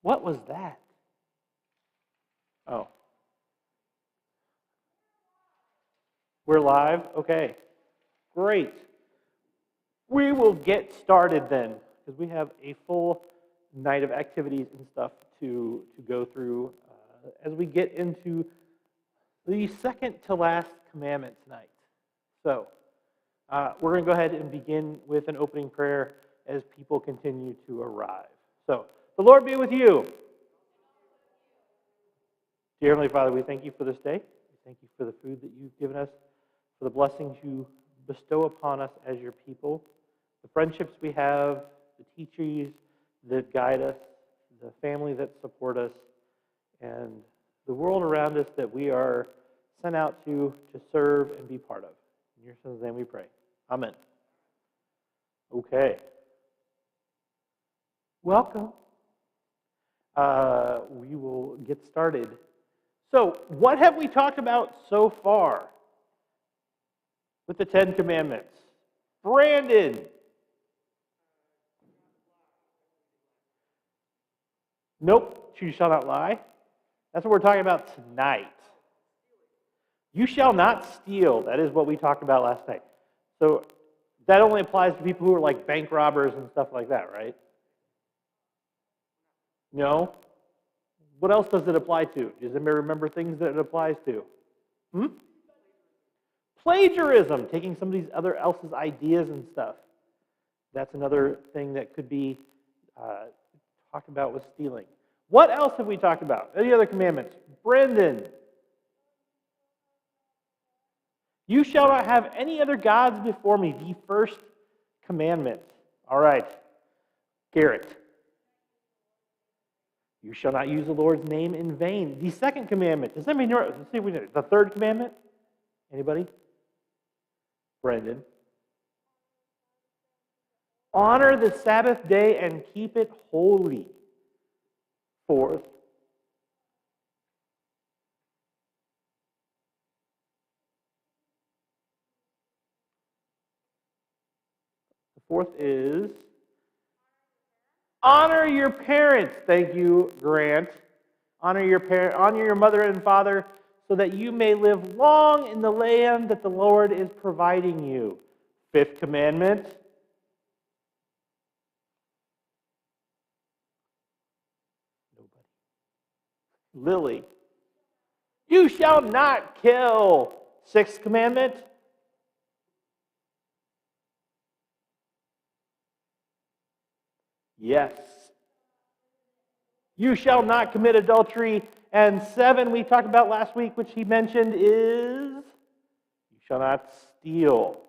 What was that? Oh. We're live? Okay. Great. We will get started then, because we have a full night of activities and stuff to go through as we get into the second to last commandment tonight. So, we're going to go ahead and begin with an opening prayer as people continue to arrive. So, the Lord be with you. Dear Heavenly Father, we thank you for this day. We thank you for the food that you've given us, for the blessings you bestow upon us as your people, the friendships we have, the teachers that guide us, the family that support us, and the world around us that we are sent out to serve and be part of. In your Son's name we pray. Amen. Okay. Welcome. We will get started. So, what have we talked about so far with the Ten Commandments? Brandon. Nope, you shall not lie. That's what we're talking about tonight. You shall not steal. That is what we talked about last night. So, that only applies to people who are like bank robbers and stuff like that, right? No? What else does it apply to? Does anybody remember things that it applies to? Plagiarism, taking somebody else's ideas and stuff. That's another thing that could be talked about with stealing. What else have we talked about? Any other commandments? Brendan. You shall not have any other gods before me, the first commandment. All right. Garrett. You shall not use the Lord's name in vain. The second commandment. Does that mean let's see if we know. The third commandment? Anybody? Brendan. Honor the Sabbath day and keep it holy. Fourth. The fourth is honor your parents. Thank you, Grant. Honor your mother and father, so that you may live long in the land that the Lord is providing you. Fifth commandment. Nobody. Lily. You shall not kill. Sixth commandment. Yes. You shall not commit adultery. And 7 we talked about last week, which he mentioned, is you shall not steal.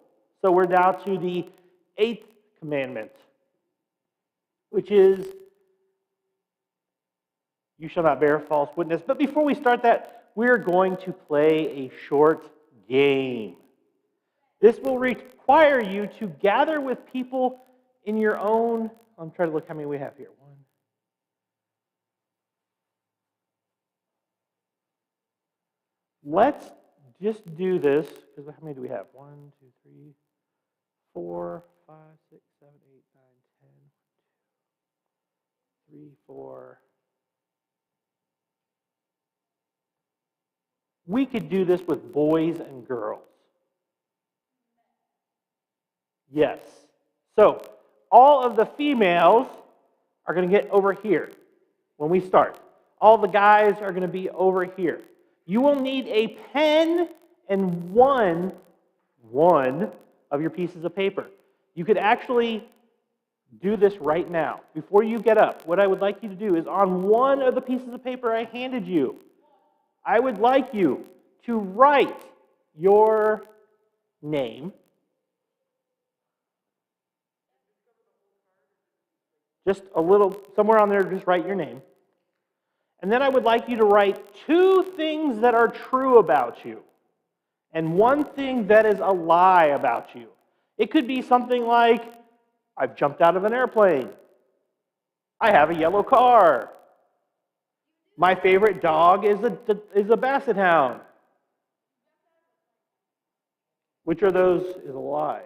So we're down to the 8th commandment, which is you shall not bear false witness. But before we start that, we're going to play a short game. This will require you to gather with people in your own. I'm trying to look how many we have here. Let's just do this, because how many do we have? 1, 2, 3, 4, 5, 6, 7, 8, 9, 10, 3, 4. We could do this with boys and girls. Yes. So, all of the females are going to get over here when we start. All the guys are going to be over here. You will need a pen and one of your pieces of paper. You could actually do this right now. Before you get up, what I would like you to do is on one of the pieces of paper I handed you, I would like you to write your name. Just a little, somewhere on there, just write your name. And then I would like you to write 2 things that are true about you and 1 thing that is a lie about you. It could be something like, I've jumped out of an airplane. I have a yellow car. My favorite dog is a basset hound. Which of those is a lie?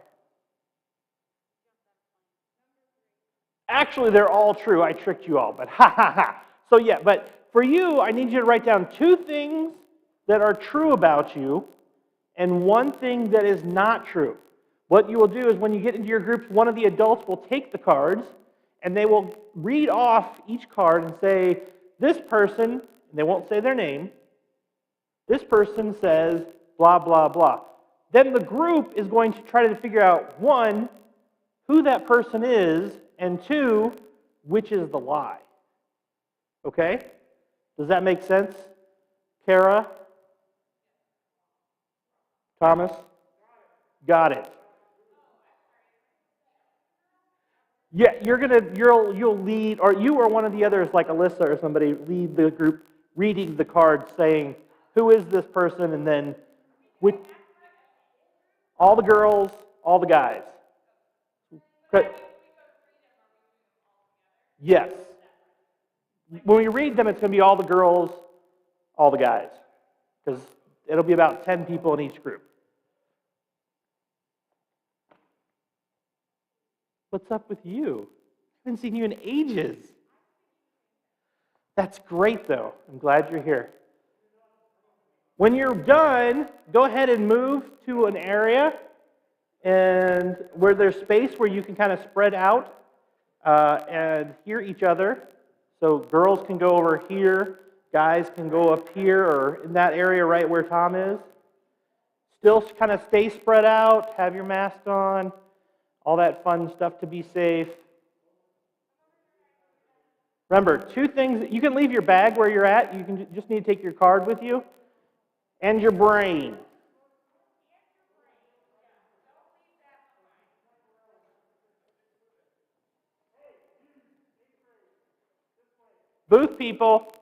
Actually, they're all true. I tricked you all, but ha ha ha. So yeah, but for you, I need you to write down 2 things that are true about you and 1 thing that is not true. What you will do is when you get into your groups, one of the adults will take the cards and they will read off each card and say, this person, and they won't say their name, this person says blah, blah, blah. Then the group is going to try to figure out, 1, who that person is, and 2, which is the lie. Okay? Does that make sense? Kara? Thomas? Got it. Yeah, you'll lead, or you or one of the others, like Alyssa or somebody, lead the group reading the card saying, who is this person, and then with all the girls, all the guys. Okay. Yes. When we read them, it's going to be all the girls, all the guys, because it'll be about 10 people in each group. What's up with you? I haven't seen you in ages. That's great, though. I'm glad you're here. When you're done, go ahead and move to an area and where there's space where you can kind of spread out and hear each other. So girls can go over here, guys can go up here or in that area right where Tom is. Still kind of stay spread out, have your mask on, all that fun stuff to be safe. Remember, 2 things, you can leave your bag where you're at, you can just need to take your card with you, and your brain. Booth people.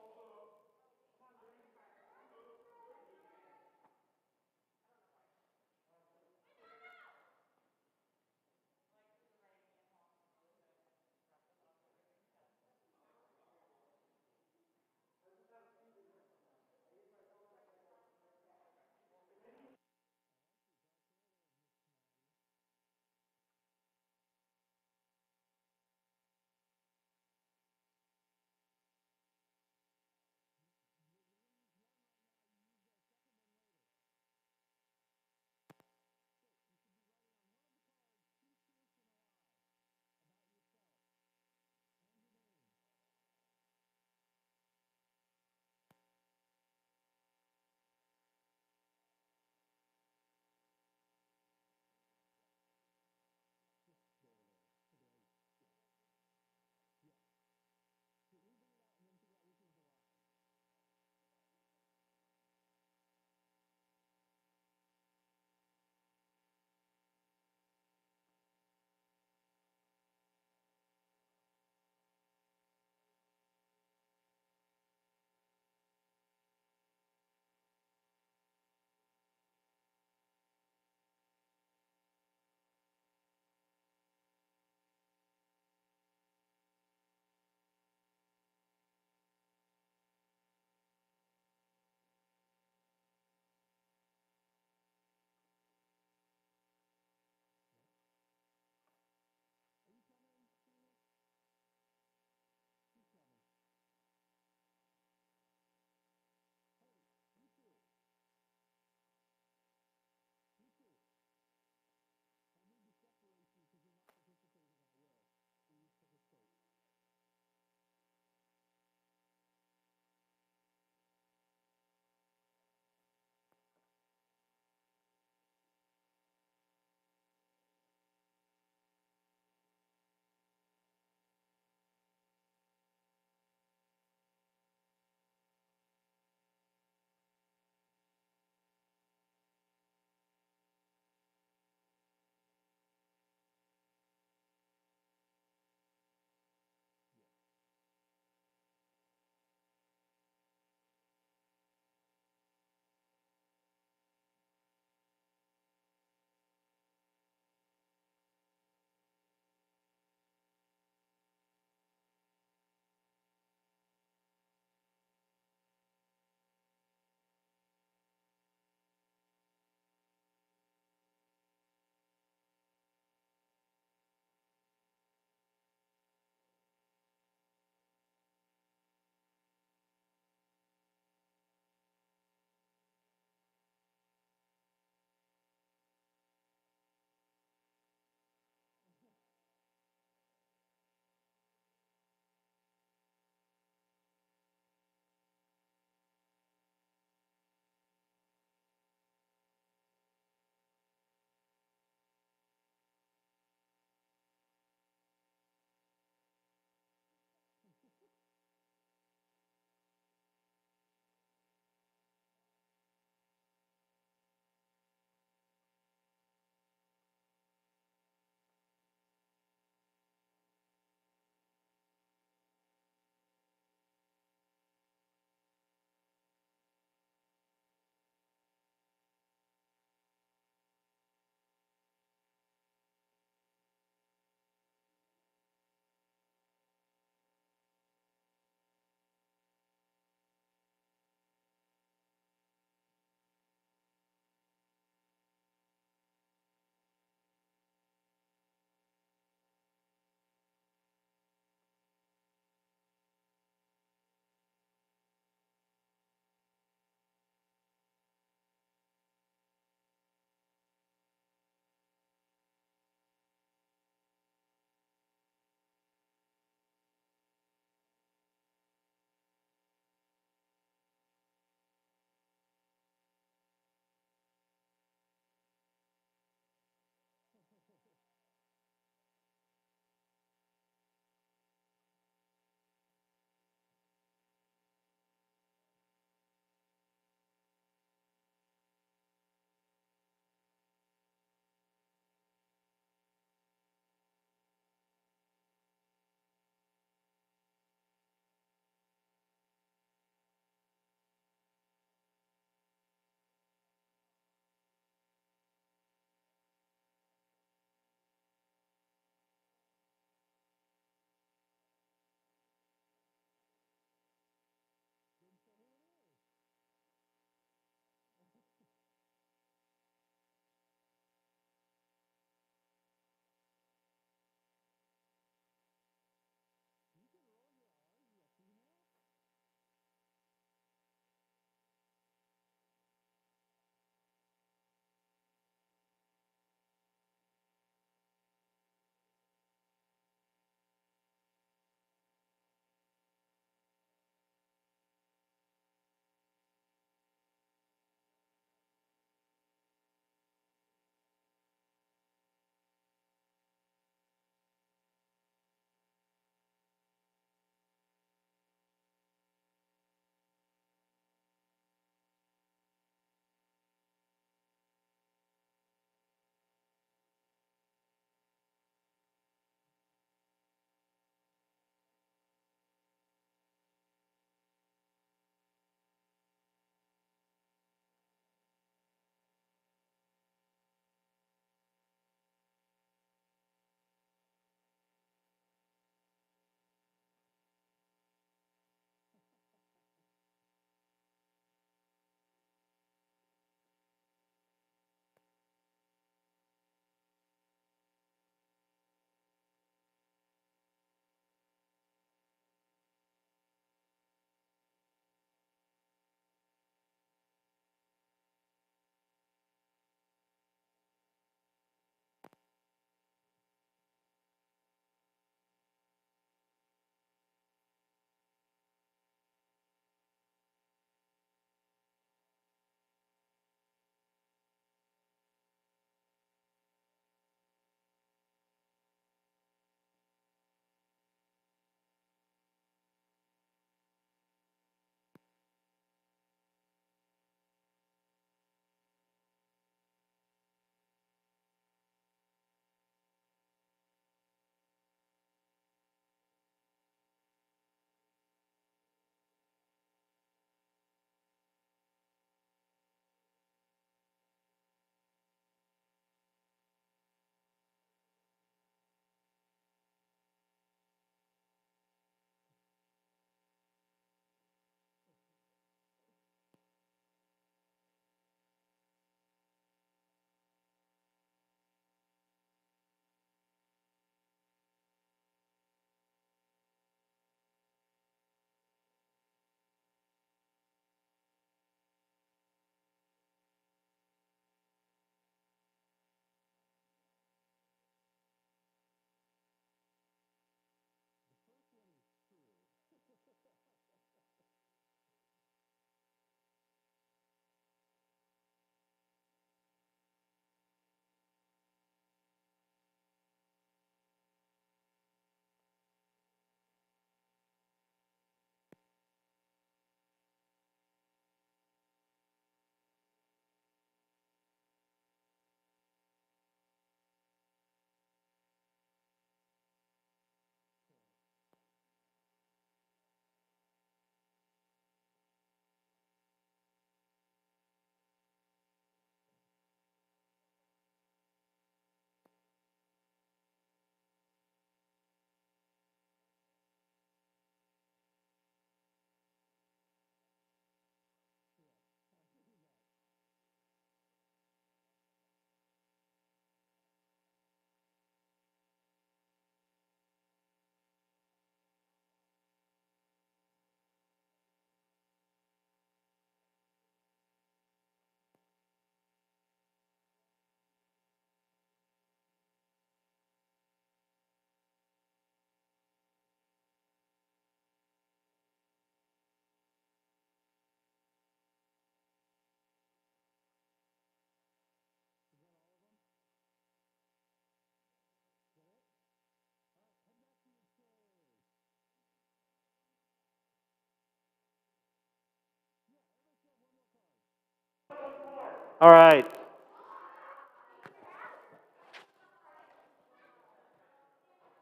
All right.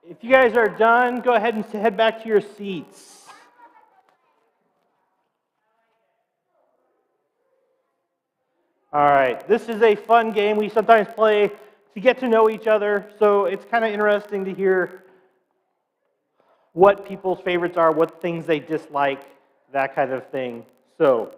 If you guys are done, go ahead and head back to your seats. All right. This is a fun game we sometimes play to get to know each other. So it's kind of interesting to hear what people's favorites are, what things they dislike, that kind of thing. So,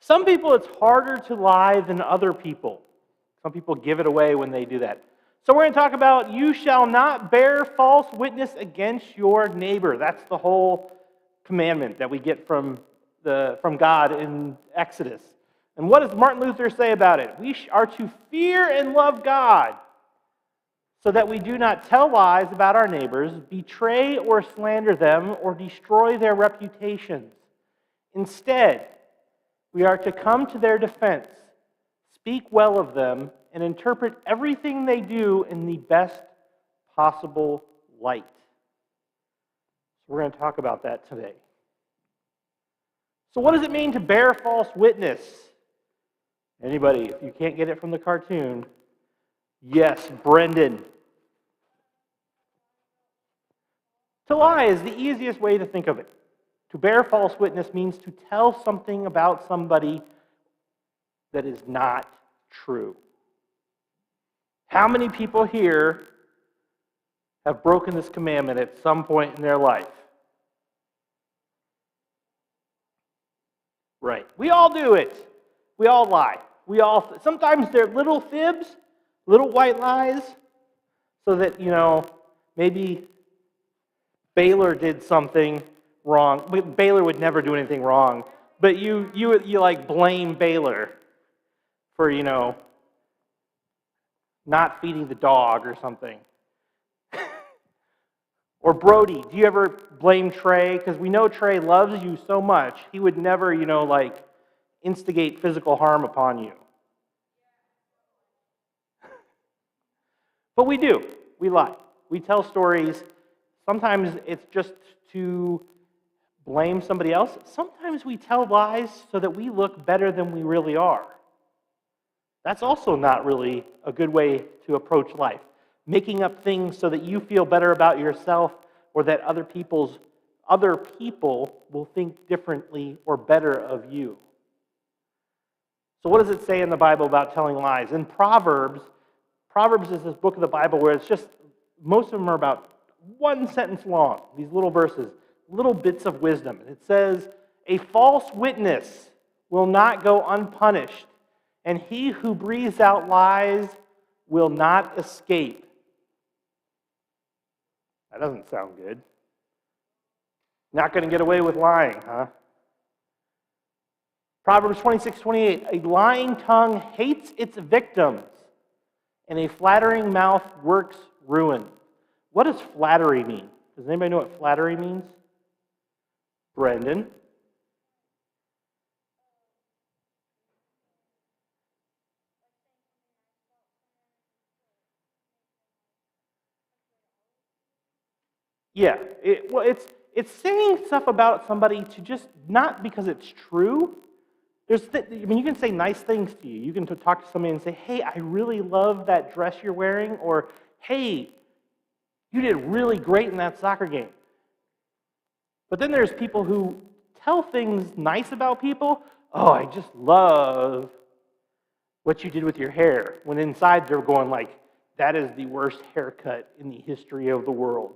some people it's harder to lie than other people. Some people give it away when they do that. So we're going to talk about you shall not bear false witness against your neighbor. That's the whole commandment that we get from God in Exodus. And what does Martin Luther say about it? We are to fear and love God so that we do not tell lies about our neighbors, betray or slander them, or destroy their reputations. Instead, we are to come to their defense, speak well of them, and interpret everything they do in the best possible light. So we're going to talk about that today. So what does it mean to bear false witness? Anybody, if you can't get it from the cartoon, yes, Brendan. To lie is the easiest way to think of it. To bear false witness means to tell something about somebody that is not true. How many people here have broken this commandment at some point in their life? Right. We all do it. We all lie. Sometimes they're little fibs, little white lies, so that, maybe Baylor did something wrong. Baylor would never do anything wrong, but you like blame Baylor for, not feeding the dog or something. Or Brody, do you ever blame Trey? Because we know Trey loves you so much, he would never, instigate physical harm upon you. But we do. We lie. We tell stories. Sometimes it's just to blame somebody else. Sometimes we tell lies so that we look better than we really are. That's also not really a good way to approach life. Making up things so that you feel better about yourself or that other people will think differently or better of you. So what does it say in the Bible about telling lies? In Proverbs is this book of the Bible where it's just, most of them are about one sentence long, these little verses, little bits of wisdom. It says, a false witness will not go unpunished, and he who breathes out lies will not escape. That doesn't sound good. Not going to get away with lying, huh? Proverbs 26:28, a lying tongue hates its victims, and a flattering mouth works ruin. What does flattery mean? Does anybody know what flattery means? Brendan? Yeah, it's saying stuff about somebody to just, not because it's true. You can say nice things to you. You can talk to somebody and say, hey, I really love that dress you're wearing, or hey, you did really great in that soccer game. But then there's people who tell things nice about people. Oh, I just love what you did with your hair. When inside they're going like, that is the worst haircut in the history of the world.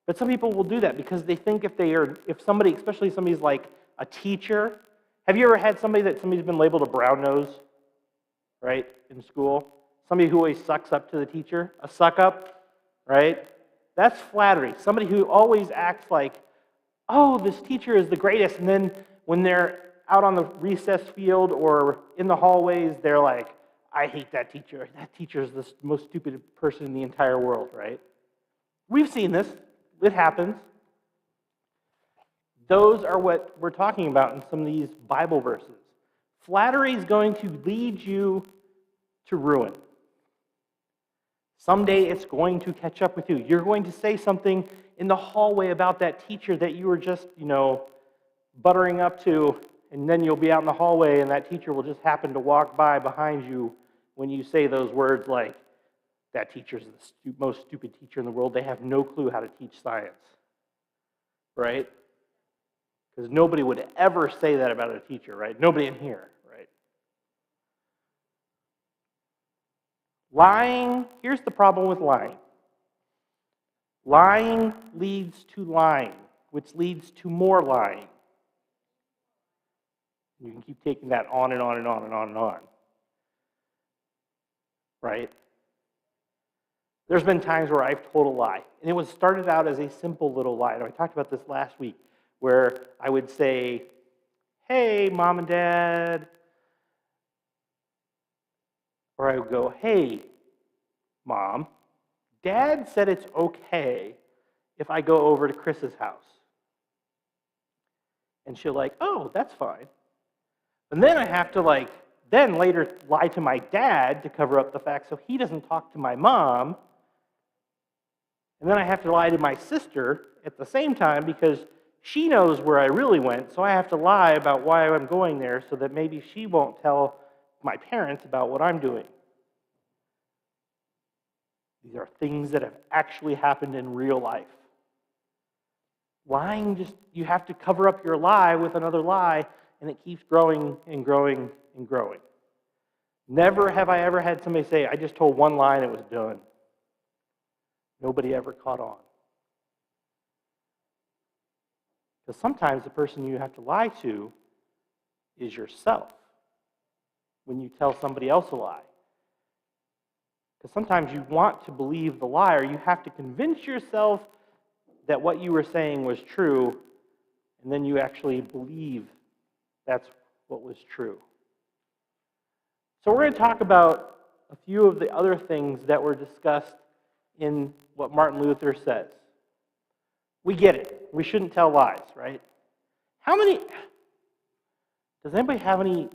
But some people will do that because they think especially somebody's like a teacher. Have you ever had somebody's been labeled a brown nose, right, in school? Somebody who always sucks up to the teacher, a suck up, right? That's flattery. Somebody who always acts like, oh, this teacher is the greatest, and then when they're out on the recess field or in the hallways, they're like, I hate that teacher. That teacher is the most stupid person in the entire world, right? We've seen this. It happens. Those are what we're talking about in some of these Bible verses. Flattery is going to lead you to ruin. Someday it's going to catch up with you. You're going to say something in the hallway about that teacher that you were just, buttering up to, and then you'll be out in the hallway and that teacher will just happen to walk by behind you when you say those words like, that teacher's the most stupid teacher in the world. They have no clue how to teach science. Right? Because nobody would ever say that about a teacher, right? Nobody in here, right? Lying, here's the problem with lying. Lying leads to lying, which leads to more lying. You can keep taking that on and on and on and on and on. Right? There's been times where I've told a lie, and it started out as a simple little lie. And I talked about this last week, where I would say, hey, Mom and Dad, or I would go, hey, Mom, Dad said it's okay if I go over to Chris's house. And she'll oh, that's fine. And then I have to then later lie to my dad to cover up the fact so he doesn't talk to my mom. And then I have to lie to my sister at the same time because she knows where I really went, so I have to lie about why I'm going there so that maybe she won't tell my parents about what I'm doing. These are things that have actually happened in real life. Lying, you have to cover up your lie with another lie, and it keeps growing and growing and growing. Never have I ever had somebody say, I just told one lie and it was done. Nobody ever caught on. Because sometimes the person you have to lie to is yourself when you tell somebody else a lie. Because sometimes you want to believe the lie, or you have to convince yourself that what you were saying was true, and then you actually believe that's what was true. So we're going to talk about a few of the other things that were discussed in what Martin Luther says. We get it. We shouldn't tell lies, right? Does anybody have any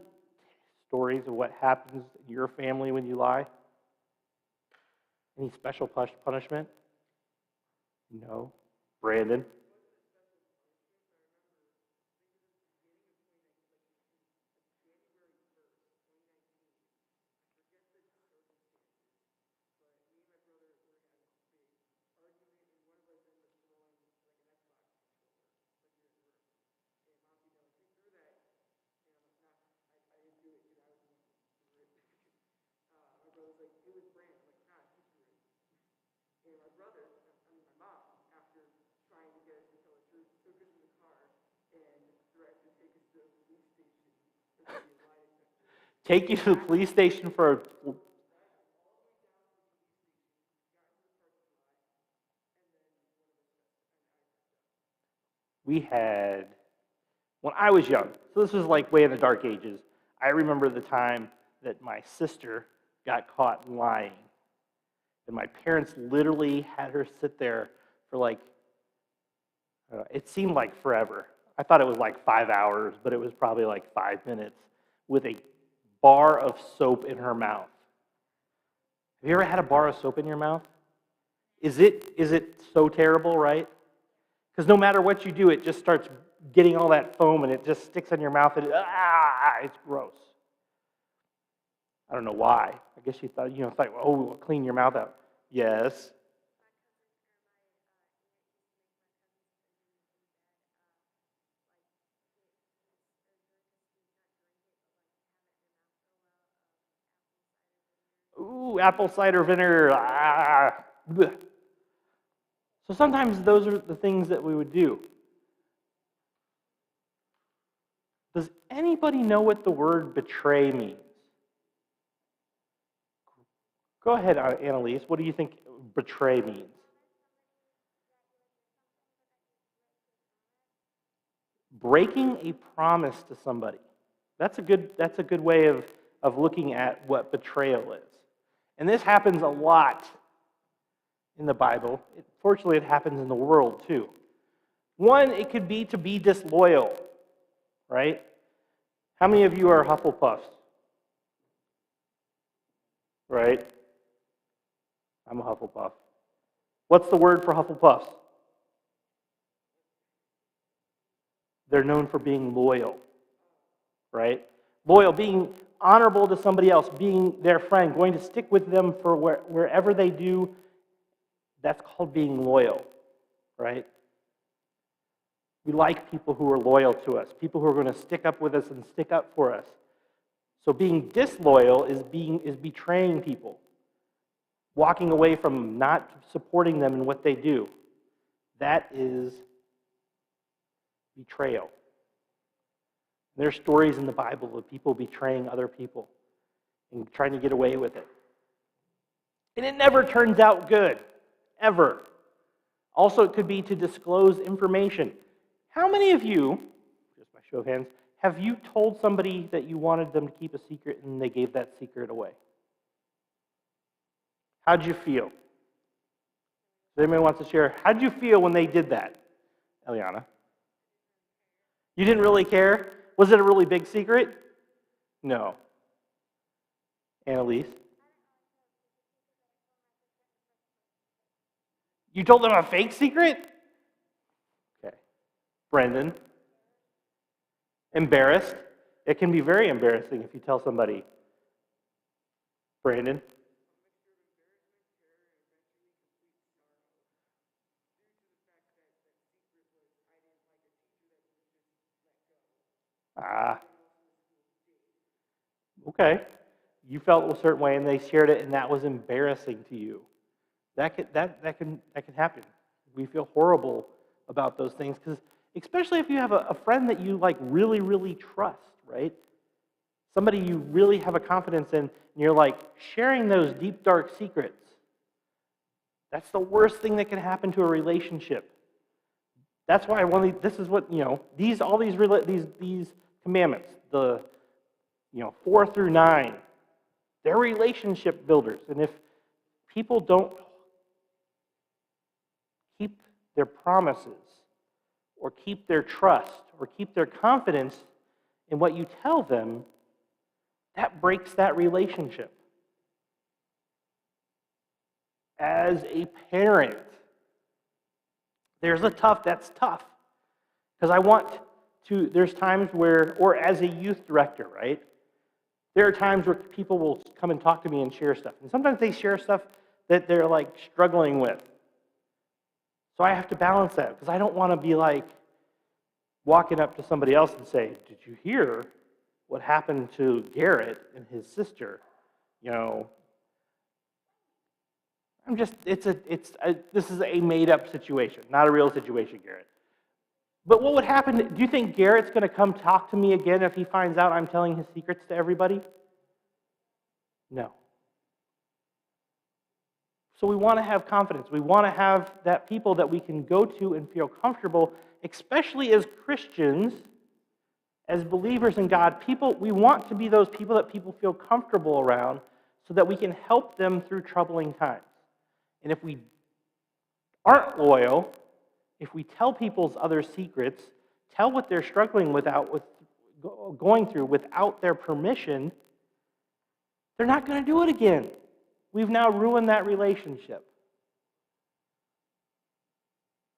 stories of what happens in your family when you lie? Any special punishment? No. Brandon? Take you to the police station for we had, when I was young, so this was way in the dark ages, I remember the time that my sister got caught lying. And my parents literally had her sit there for it seemed like forever. I thought it was 5 hours, but it was probably 5 minutes with a bar of soap in her mouth. Have you ever had a bar of soap in your mouth? Is it so terrible, right? Because no matter what you do, it just starts getting all that foam and it just sticks in your mouth and it's gross. I don't know why. I guess you thought, oh, clean your mouth out. Yes. Ooh, apple cider vinegar. So sometimes those are the things that we would do. Does anybody know what the word betray means? Go ahead, Annalise. What do you think betray means? Breaking a promise to somebody. That's a good way of looking at what betrayal is. And this happens a lot in the Bible. Fortunately, it happens in the world too. One, it could be to be disloyal, right? How many of you are Hufflepuffs? Right? I'm a Hufflepuff. What's the word for Hufflepuffs? They're known for being loyal, right? Loyal, being honorable to somebody else, being their friend, going to stick with them for wherever they do. That's called being loyal, right? We like people who are loyal to us, people who are going to stick up with us and stick up for us. So being disloyal is betraying people, walking away from not supporting them in what they do. That is betrayal. There are stories in the Bible of people betraying other people and trying to get away with it. And it never turns out good, ever. Also, it could be to disclose information. How many of you, just by show of hands, have you told somebody that you wanted them to keep a secret and they gave that secret away? How'd you feel? If anybody wants to share, how'd you feel when they did that? Eliana? You didn't really care? Was it a really big secret? No. Annalise? You told them a fake secret? Okay. Brendan? Embarrassed? It can be very embarrassing if you tell somebody. Brandon? Okay. You felt a certain way and they shared it and that was embarrassing to you. That can happen. We feel horrible about those things because especially if you have a friend that you like really, really trust, right? Somebody you really have a confidence in and you're like sharing those deep, dark secrets. That's the worst thing that can happen to a relationship. That's why this is what, these commandments, the 4 through 9, they're relationship builders. And if people don't keep their promises or keep their trust or keep their confidence in what you tell them, that breaks that relationship. As a parent, that's tough. Because there's times where, or as a youth director, right? There are times where people will come and talk to me and share stuff. And sometimes they share stuff that they're like struggling with. So I have to balance that because I don't want to be like walking up to somebody else and say, "Did you hear what happened to Garrett and his sister?" This is a made-up situation, not a real situation, Garrett. But what would happen? Do you think Garrett's going to come talk to me again if he finds out I'm telling his secrets to everybody? No. So we want to have confidence. We want to have that people that we can go to and feel comfortable, especially as Christians, as believers in God. We want to be those people that people feel comfortable around so that we can help them through troubling times. And if we aren't loyal, if we tell people's other secrets, tell what they're struggling going through without their permission, they're not going to do it again. We've now ruined that relationship.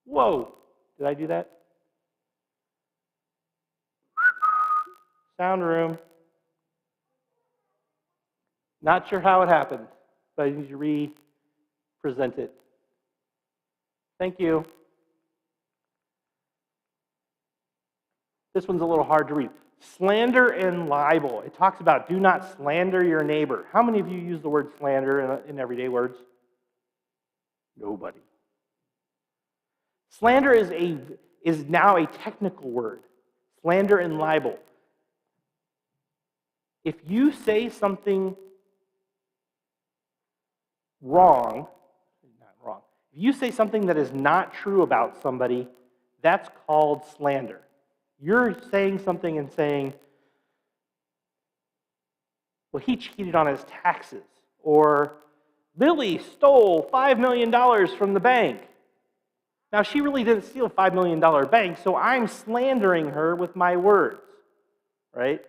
Whoa, did I do that? Sound room. Not sure how it happened, but I need to re-present it. Thank you. This one's a little hard to read. Slander and libel. It talks about do not slander your neighbor. How many of you use the word slander in everyday words? Nobody. Slander is now a technical word. Slander and libel. If you say something wrong, if you say something that is not true about somebody, that's called slander. You're saying something and saying, well, he cheated on his taxes, or Lily stole $5 million from the bank. Now, she really didn't steal a $5 million bank, so I'm slandering her with my words, right?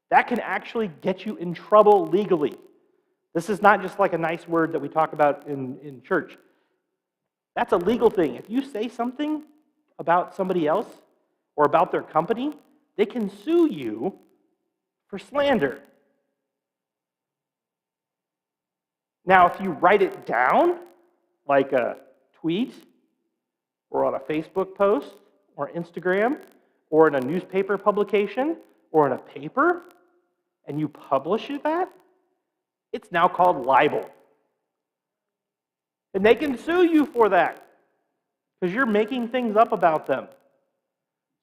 That can actually get you in trouble legally. This is not just like a nice word that we talk about in church. That's a legal thing. If you say something about somebody else or about their company, they can sue you for slander. Now, if you write it down, like a tweet, or on a Facebook post, or Instagram, or in a newspaper publication, or in a paper, and you publish that, it's now called libel. And they can sue you for that, because you're making things up about them.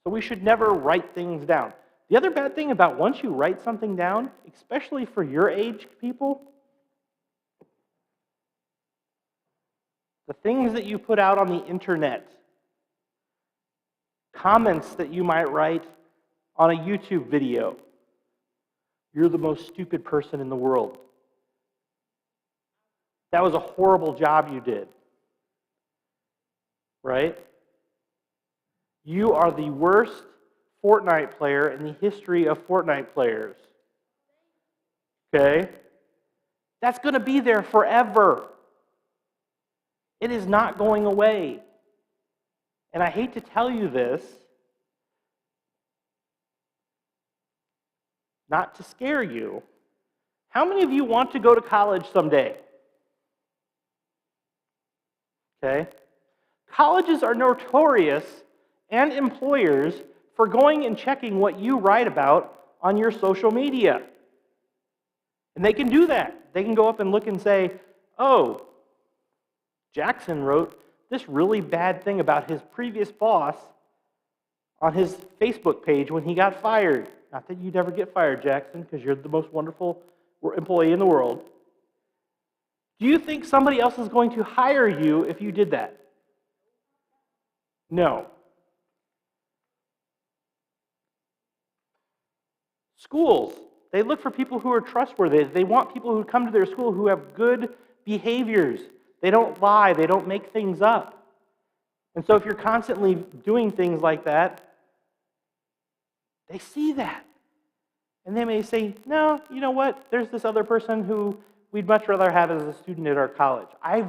So we should never write things down. The other bad thing about once you write something down, especially for your age people, the things that you put out on the internet, comments that you might write on a YouTube video, you're the most stupid person in the world. That was a horrible job you did. Right? You are the worst Fortnite player in the history of Fortnite players. Okay? That's going to be there forever. It is not going away. And I hate to tell you this, not to scare you. How many of you want to go to college someday? Okay? Colleges are notorious, and employers, for going and checking what you write about on your social media. And they can do that. They can go up and look and say, oh, Jackson wrote this really bad thing about his previous boss on his Facebook page when he got fired. Not that you'd ever get fired, Jackson, because you're the most wonderful employee in the world. Do you think somebody else is going to hire you if you did that? No. Schools, they look for people who are trustworthy. They want people who come to their school who have good behaviors. They don't lie. They don't make things up. And so if you're constantly doing things like that, they see that. And they may say, no, you know what? There's this other person who we'd much rather have as a student at our college. I've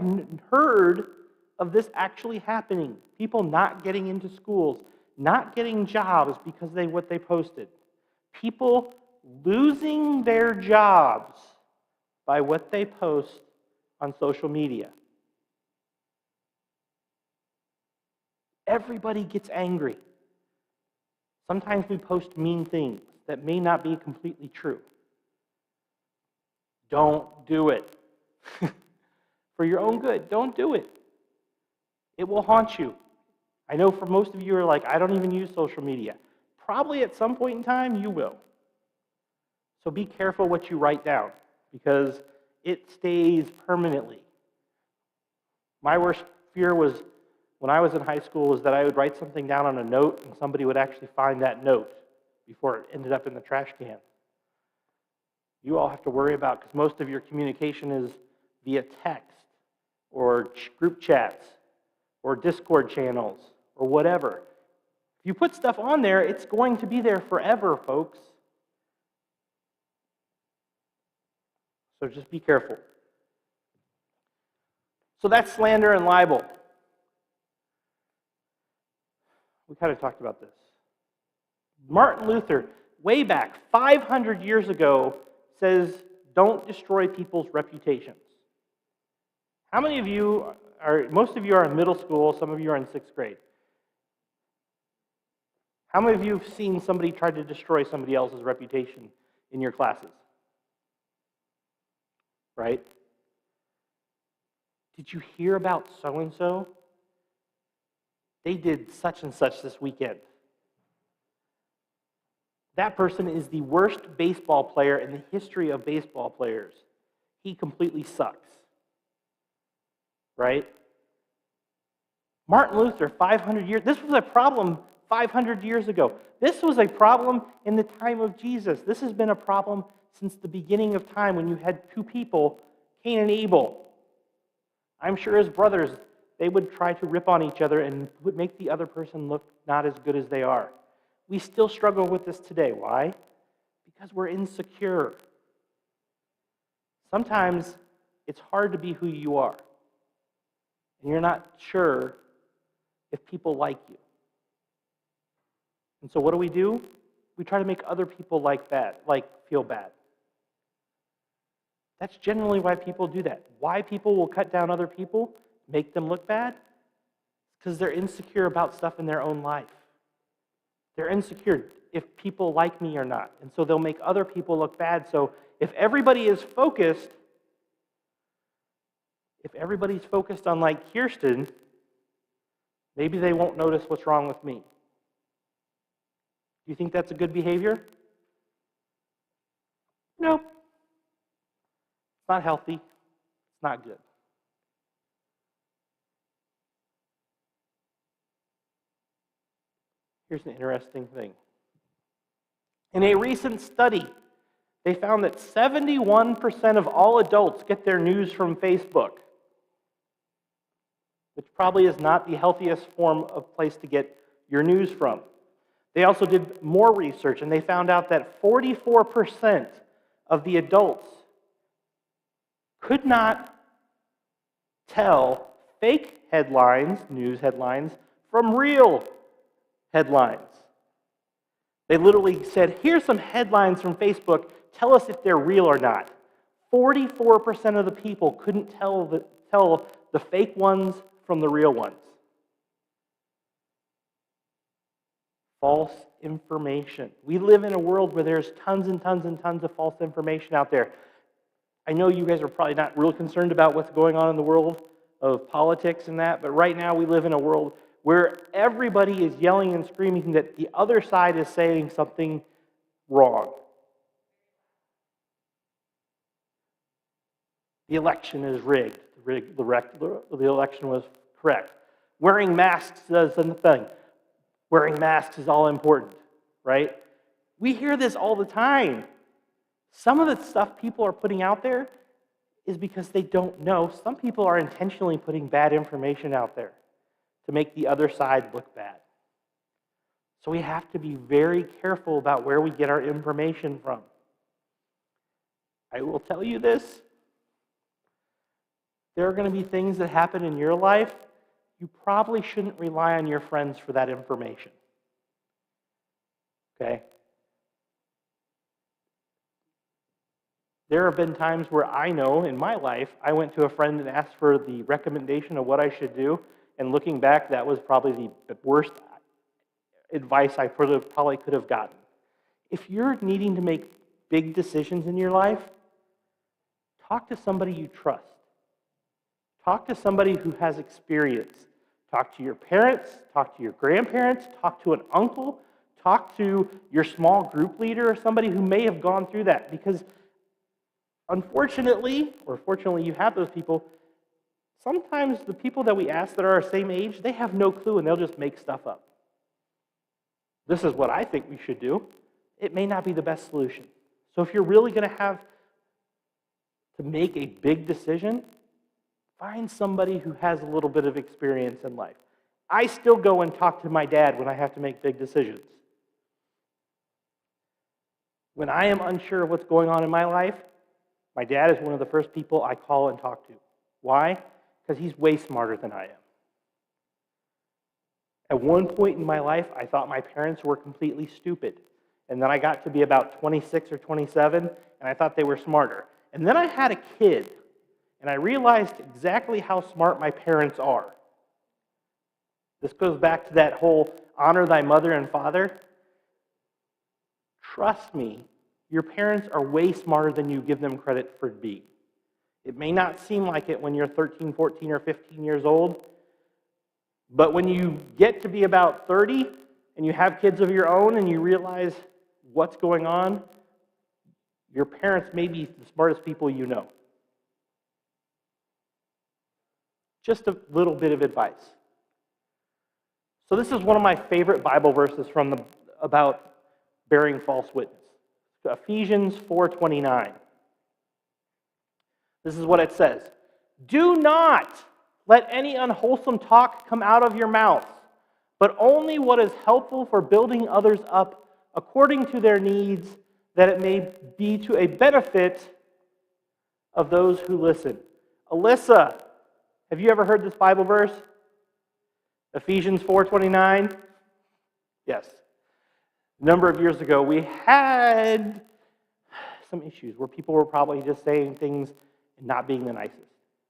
heard of this actually happening. People not getting into schools, not getting jobs because what they posted. People losing their jobs by what they post on social media. Everybody gets angry. Sometimes we post mean things that may not be completely true. Don't do it. For your own good, don't do it. It will haunt you. I know for most of you are like, I don't even use social media. Probably at some point in time, you will. So be careful what you write down, because it stays permanently. My worst fear was, when I was in high school, was that I would write something down on a note and somebody would actually find that note before it ended up in the trash can. You all have to worry about, because most of your communication is via text or group chats or Discord channels or whatever. If you put stuff on there, it's going to be there forever, folks. So just be careful. So that's slander and libel. We kind of talked about this. Martin Luther, way back 500 years ago, says, don't destroy people's reputations. How many of you are, most of you are in middle school, some of you are in 6th grade. How many of you have seen somebody try to destroy somebody else's reputation in your classes? Right? Did you hear about so-and-so? They did such and such this weekend. That person is the worst baseball player in the history of baseball players. He completely sucks. Right? Martin Luther, 500 years, this was a problem 500 years ago. This was a problem in the time of Jesus. This has been a problem since the beginning of time, when you had two people, Cain and Abel. I'm sure as brothers, they would try to rip on each other and would make the other person look not as good as they are. We still struggle with this today. Why? Because we're insecure. Sometimes it's hard to be who you are. And you're not sure if people like you. And so what do? We try to make other people feel bad. That's generally why people do that. Why people will cut down other people, make them look bad? Because they're insecure about stuff in their own life. They're insecure if people like me or not. And so they'll make other people look bad. So if everybody's focused on like Kirsten, maybe they won't notice what's wrong with me. Do you think that's a good behavior? No. It's not healthy. It's not good. Here's an interesting thing. In a recent study, they found that 71% of all adults get their news from Facebook, which probably is not the healthiest form of place to get your news from. They also did more research, and they found out that 44% of the adults could not tell fake headlines, news headlines, from real headlines. They literally said, here's some headlines from Facebook, tell us if they're real or not. 44% of the people couldn't tell the fake ones from the real ones. False information. We live in a world where there's tons and tons and tons of false information out there. I know you guys are probably not real concerned about what's going on in the world of politics and that, but right now we live in a world where everybody is yelling and screaming that the other side is saying something wrong. The election is rigged. The election was correct. Wearing masks does nothing. Wearing masks is all important, right? We hear this all the time. Some of the stuff people are putting out there is because they don't know. Some people are intentionally putting bad information out there to make the other side look bad. So we have to be very careful about where we get our information from. I will tell you this. There are going to be things that happen in your life. You probably shouldn't rely on your friends for that information. Okay? There have been times where I know in my life, I went to a friend and asked for the recommendation of what I should do, and looking back, that was probably the worst advice I probably could have gotten. If you're needing to make big decisions in your life, talk to somebody you trust. Talk to somebody who has experience. Talk to your parents, talk to your grandparents, talk to an uncle, talk to your small group leader or somebody who may have gone through that. Because unfortunately, or fortunately you have those people, sometimes the people that we ask that are our same age, they have no clue and they'll just make stuff up. This is what I think we should do. It may not be the best solution. So if you're really going to have to make a big decision, find somebody who has a little bit of experience in life. I still go and talk to my dad when I have to make big decisions. When I am unsure of what's going on in my life, my dad is one of the first people I call and talk to. Why? Because he's way smarter than I am. At one point in my life, I thought my parents were completely stupid. And then I got to be about 26 or 27, and I thought they were smarter. And then I had a kid, and I realized exactly how smart my parents are. This goes back to that whole honor thy mother and father. Trust me, your parents are way smarter than you give them credit for being. It may not seem like it when you're 13, 14, or 15 years old, but when you get to be about 30 and you have kids of your own and you realize what's going on, your parents may be the smartest people you know. Just a little bit of advice. So this is one of my favorite Bible verses about bearing false witness. Ephesians 4:29. This is what it says. Do not let any unwholesome talk come out of your mouths, but only what is helpful for building others up according to their needs, that it may be to a benefit of those who listen. Alyssa, have you ever heard this Bible verse? Ephesians 4:29? Yes. A number of years ago, we had some issues where people were probably just saying things and not being the nicest.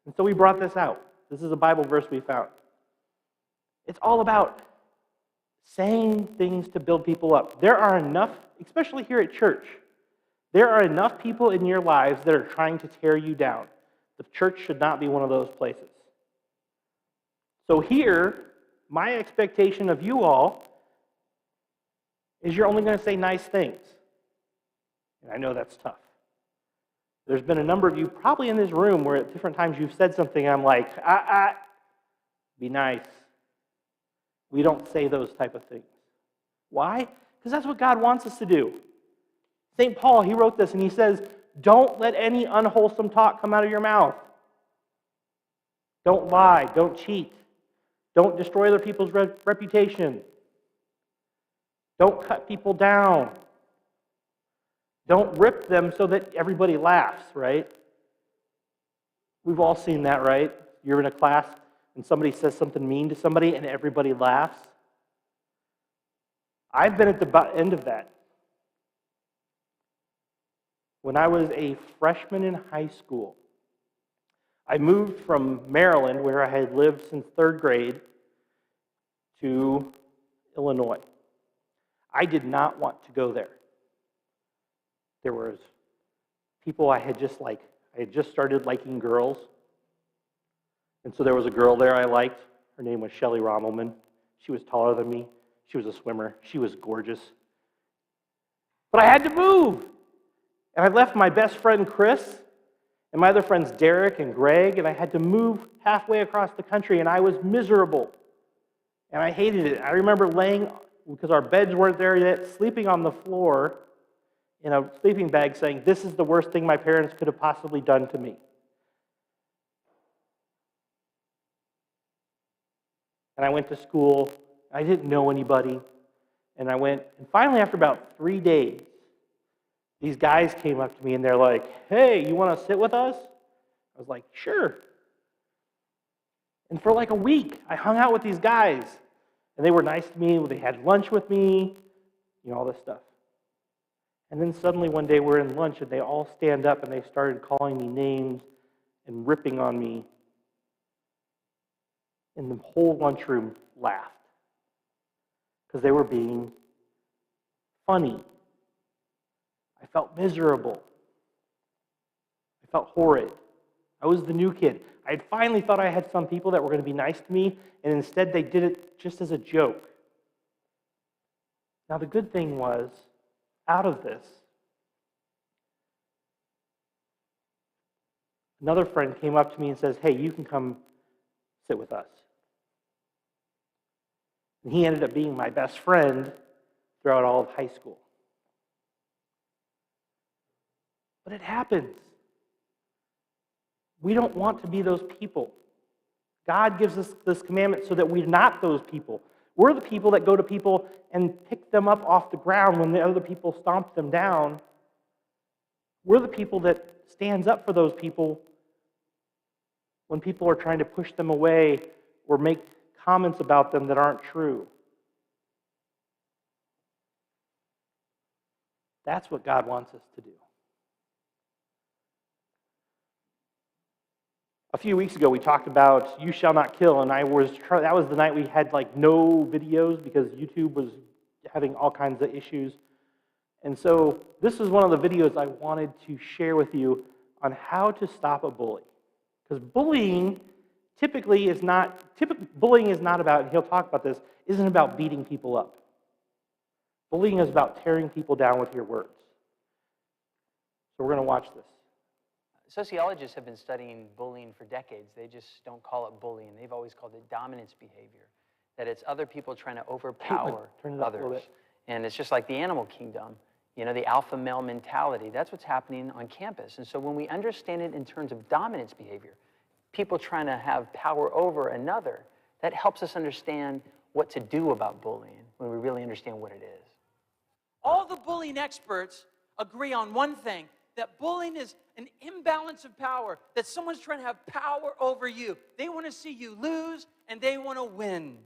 And so we brought this out. This is a Bible verse we found. It's all about saying things to build people up. There are enough, especially here at church, there are enough people in your lives that are trying to tear you down. The church should not be one of those places. So here, my expectation of you all is you're only going to say nice things. And I know that's tough. There's been a number of you probably in this room where at different times you've said something and I'm like, be nice. We don't say those type of things. Why? Because that's what God wants us to do. St. Paul, he wrote this and he says, don't let any unwholesome talk come out of your mouth. Don't lie. Don't cheat. Don't destroy other people's reputation. Don't cut people down. Don't rip them so that everybody laughs, right? We've all seen that, right? You're in a class and somebody says something mean to somebody and everybody laughs. I've been at the end of that. When I was a freshman in high school, I moved from Maryland, where I had lived since 3rd grade, to Illinois. I did not want to go there. There was people I had just started liking girls. And so there was a girl there I liked. Her name was Shelley Rommelman. She was taller than me. She was a swimmer. She was gorgeous. But I had to move. And I left my best friend Chris and my other friends Derek and Greg, and I had to move halfway across the country, and I was miserable. And I hated it. I remember laying, because our beds weren't there yet, sleeping on the floor in a sleeping bag saying, this is the worst thing my parents could have possibly done to me. And I went to school. I didn't know anybody. And I went, and finally after about 3 days, these guys came up to me and they're like, hey, you want to sit with us? I was like, sure. And for like a week, I hung out with these guys. And they were nice to me. They had lunch with me, all this stuff. And then suddenly one day we're in lunch and they all stand up and they started calling me names and ripping on me. And the whole lunchroom laughed because they were being funny. I felt miserable. I felt horrid. I was the new kid. I had finally thought I had some people that were going to be nice to me, and instead they did it just as a joke. Now the good thing was, out of this, another friend came up to me and says, hey, you can come sit with us. And he ended up being my best friend throughout all of high school. But it happens. We don't want to be those people. God gives us this commandment so that we're not those people. We're the people that go to people and pick them up off the ground when the other people stomp them down. We're the people that stands up for those people when people are trying to push them away or make comments about them that aren't true. That's what God wants us to do. A few weeks ago, we talked about you shall not kill, and that was the night we had no videos because YouTube was having all kinds of issues. And so this is one of the videos I wanted to share with you on how to stop a bully. Because bullying is not about, and he'll talk about this, isn't about beating people up. Bullying is about tearing people down with your words. So we're going to watch this. Sociologists have been studying bullying for decades. They just don't call it bullying. They've always called it dominance behavior, that it's other people trying to overpower others. And it's just like the animal kingdom, the alpha male mentality. That's what's happening on campus. And so when we understand it in terms of dominance behavior, people trying to have power over another, that helps us understand what to do about bullying when we really understand what it is. All the bullying experts agree on one thing, that bullying is an imbalance of power, that someone's trying to have power over you. They want to see you lose, and they want to win.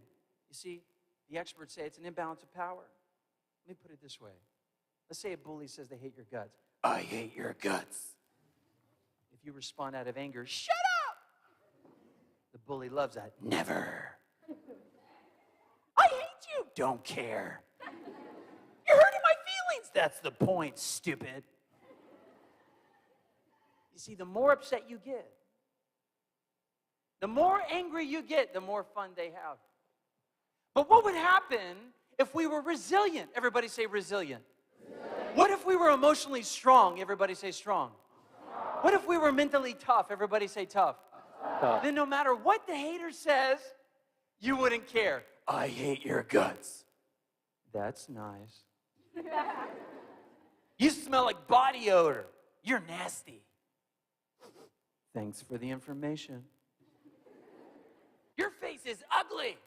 You see, the experts say it's an imbalance of power. Let me put it this way. Let's say a bully says they hate your guts. I hate your guts. If you respond out of anger, shut up! The bully loves that. Never. I hate you. Don't care. You're hurting my feelings. That's the point, stupid. You see, the more upset you get, the more angry you get, the more fun they have. But what would happen if we were resilient? Everybody say resilient. What if we were emotionally strong? Everybody say strong. What if we were mentally tough? Everybody say tough. Then no matter what the hater says, you wouldn't care. I hate your guts. That's nice. You smell like body odor. You're nasty. Thanks for the information. Your face is ugly.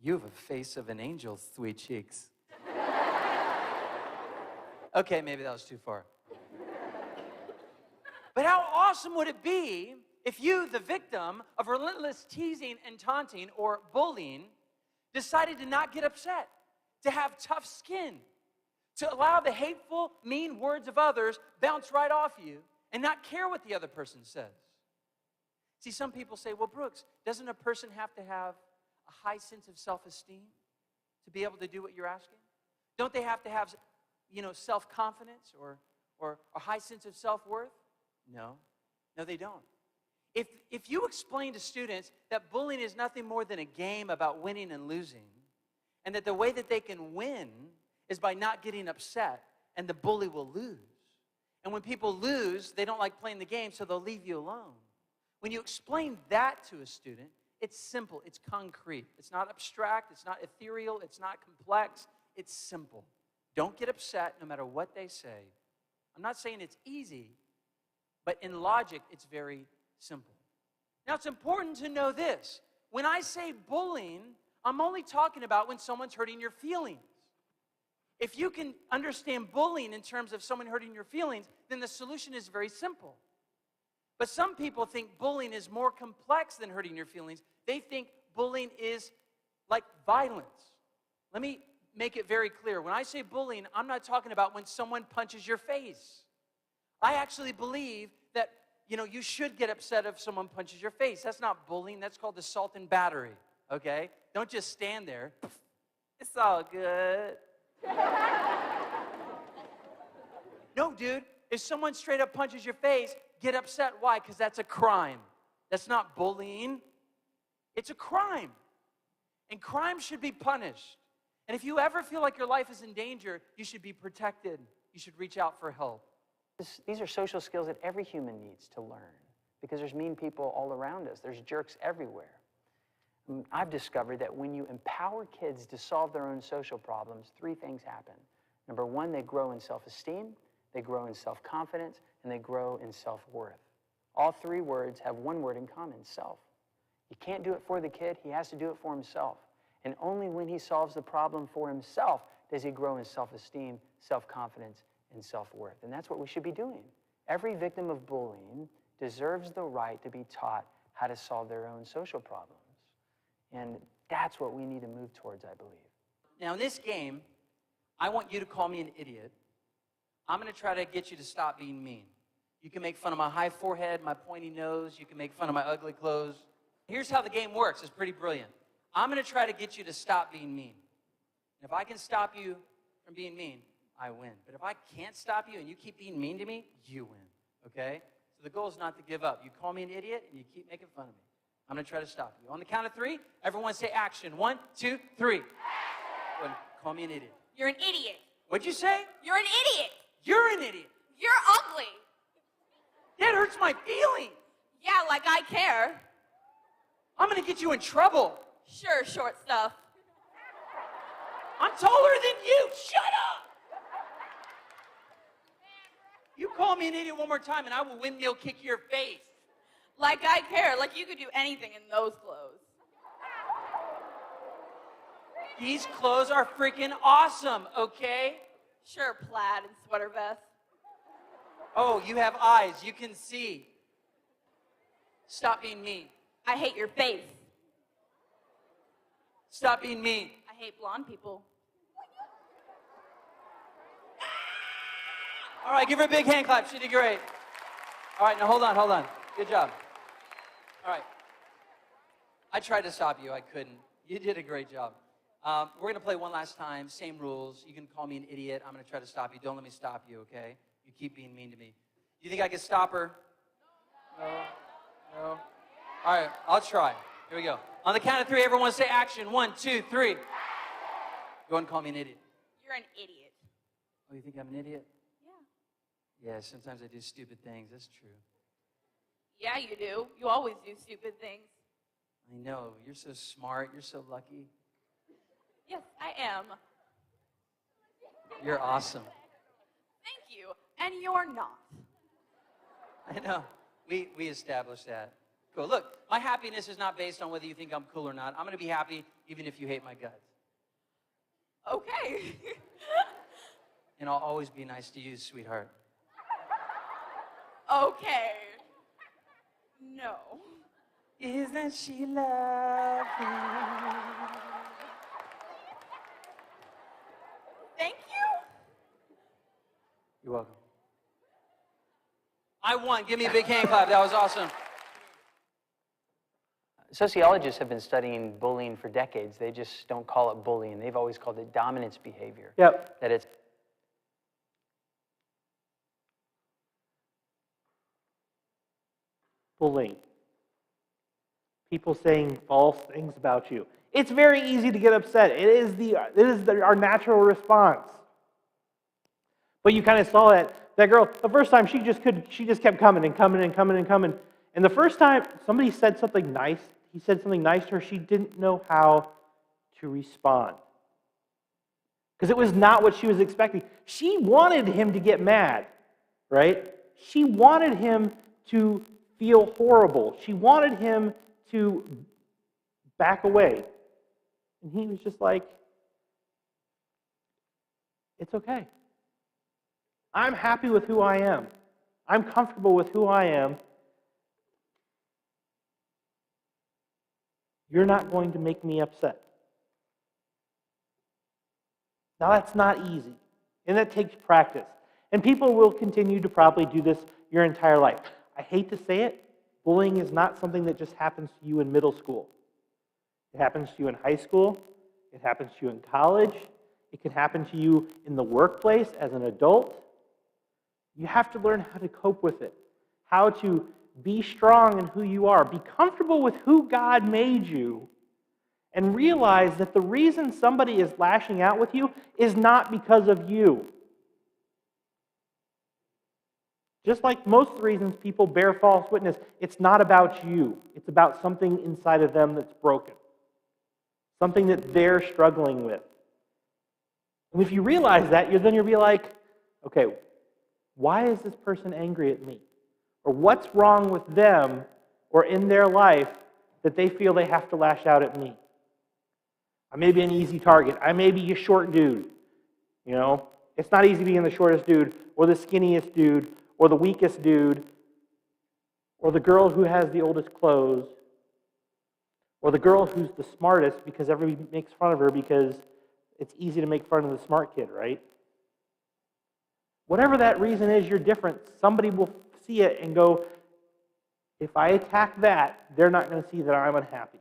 You have a face of an angel, sweet cheeks. Okay, maybe that was too far. But how awesome would it be if you, the victim of relentless teasing and taunting or bullying, decided to not get upset, to have tough skin, to allow the hateful, mean words of others bounce right off you and not care what the other person says? See, some people say, well, Brooks, doesn't a person have to have a high sense of self-esteem to be able to do what you're asking? Don't they have to have, self-confidence or a high sense of self-worth? No, they don't. If you explain to students that bullying is nothing more than a game about winning and losing, and that the way that they can win is by not getting upset, and the bully will lose. And when people lose, they don't like playing the game, so they'll leave you alone. When you explain that to a student, it's simple, it's concrete. It's not abstract, it's not ethereal, it's not complex, it's simple. Don't get upset no matter what they say. I'm not saying it's easy, but in logic, it's very simple. Now, it's important to know this. When I say bullying, I'm only talking about when someone's hurting your feelings. If you can understand bullying in terms of someone hurting your feelings, then the solution is very simple. But some people think bullying is more complex than hurting your feelings. They think bullying is like violence. Let me make it very clear. When I say bullying, I'm not talking about when someone punches your face. I actually believe that, you should get upset if someone punches your face. That's not bullying. That's called assault and battery, okay? Don't just stand there. It's all good. No, dude. If someone straight up punches your face, get upset. Why? Because that's a crime. That's not bullying. It's a crime. And crime should be punished. And if you ever feel like your life is in danger, you should be protected. You should reach out for help. These are social skills that every human needs to learn because there's mean people all around us. There's jerks everywhere. I've discovered that when you empower kids to solve their own social problems, 3 things happen. Number 1, they grow in self-esteem, they grow in self-confidence, and they grow in self-worth. All 3 words have one word in common, self. You can't do it for the kid, he has to do it for himself. And only when he solves the problem for himself does he grow in self-esteem, self-confidence, and self-worth. And that's what we should be doing. Every victim of bullying deserves the right to be taught how to solve their own social problems. And that's what we need to move towards, I believe. Now, in this game, I want you to call me an idiot. I'm going to try to get you to stop being mean. You can make fun of my high forehead, my pointy nose. You can make fun of my ugly clothes. Here's how the game works. It's pretty brilliant. I'm going to try to get you to stop being mean. And if I can stop you from being mean, I win. But if I can't stop you and you keep being mean to me, you win, okay? So the goal is not to give up. You call me an idiot and you keep making fun of me. I'm going to try to stop you. On the count of 3, everyone say action. 1, 2, 3. Action. Call me an idiot. You're an idiot. What'd you say? You're an idiot. You're an idiot. You're ugly. That hurts my feelings. Yeah, like I care. I'm going to get you in trouble. Sure, short stuff. I'm taller than you. Shut up. You call me an idiot one more time and I will windmill kick your face. Like I care. Like you could do anything in those clothes. These clothes are freaking awesome, okay? Sure, plaid and sweater vest. Oh, you have eyes. You can see. Stop being mean. I hate your face. Stop being mean. I hate blonde people. All right, give her a big hand clap. She did great. All right, now hold on. Good job. All right. I tried to stop you. I couldn't. You did a great job. We're going to play one last time. Same rules. You can call me an idiot. I'm going to try to stop you. Don't let me stop you, okay? You keep being mean to me. You think I can stop her? No. All right, I'll try. Here we go. On the count of 3, everyone say action. 1, 2, 3. Go ahead and call me an idiot. You're an idiot. Oh, you think I'm an idiot? Yeah. Yeah, sometimes I do stupid things. That's true. Yeah, you do. You always do stupid things. I know. You're so smart. You're so lucky. Yes, I am. You're awesome. Thank you. And you're not. I know. We established that. Cool. Look, my happiness is not based on whether you think I'm cool or not. I'm going to be happy even if you hate my guts. Okay. And I'll always be nice to you, sweetheart. Okay. No. Isn't she lovely? Thank you. You're welcome. I won. Give me a big hand clap. That was awesome. Sociologists have been studying bullying for decades. They just don't call it bullying. They've always called it dominance behavior. Yep. That it's bullying. People saying false things about you. It's very easy to get upset. It is our natural response. But you kind of saw that girl, the first time she just kept coming and coming and coming and coming. And the first time somebody said something nice, he said something nice to her, she didn't know how to respond. Because it was not what she was expecting. She wanted him to get mad, right? She wanted him to feel horrible. She wanted him to back away. And he was just like, it's okay. I'm happy with who I am. I'm comfortable with who I am. You're not going to make me upset. Now, that's not easy, and that takes practice. And people will continue to probably do this your entire life. I hate to say it, bullying is not something that just happens to you in middle school. It happens to you in high school. It happens to you in college. It can happen to you in the workplace as an adult. You have to learn how to cope with it, how to be strong in who you are, be comfortable with who God made you, and realize that the reason somebody is lashing out with you is not because of you. Just like most reasons people bear false witness, it's not about you. It's about something inside of them that's broken, something that they're struggling with. And if you realize that, then you'll be like, okay, why is this person angry at me? Or what's wrong with them or in their life that they feel they have to lash out at me? I may be an easy target. I may be a short dude. You know, it's not easy being the shortest dude or the skinniest dude or the weakest dude or the girl who has the oldest clothes or the girl who's the smartest because everybody makes fun of her because it's easy to make fun of the smart kid, right? Whatever that reason is, you're different. Somebody will see it and go, if I attack that, they're not going to see that I'm unhappy.